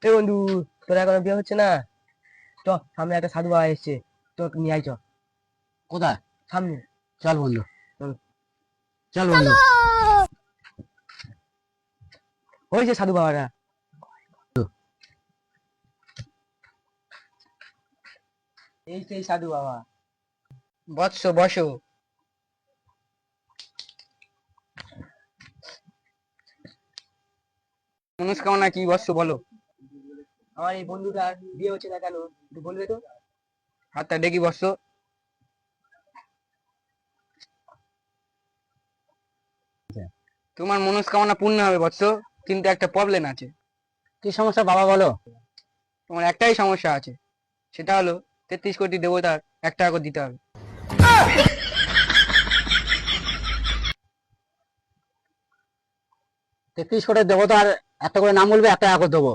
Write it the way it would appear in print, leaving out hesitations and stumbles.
এ বন্ধু, তোর এখনো বিয়ে হচ্ছে না? চ, সামনে একটা সাধু বাবা এসছে, তো নিয়ে আয় চ। কোথায়? সামনে চল বন্ধু, চল। চল বন্ধু। ওই যে সাধু বাবারা। এই সেই সাধু বাবা। বৎস বসো। মনস্কামনা কি বৎস বলো? আমার এই বন্ধুটার বিয়ে হচ্ছে না কেন, একটু বলবে তো? হাতটা ডেকে বৎস। তোমার মনস্কামনা পূর্ণ হবে বৎস, কিন্তু একটা প্রবলেম আছে। কি সমস্যা বাবা বলো? তোমার একটাই সমস্যা আছে, সেটা হলো 33 কোটি দেবতার 1 টাকা করে দিতে হবে। 33 কোটি দেবতার একটা করে নাম বলবে, 1 টাকা করে দেবো।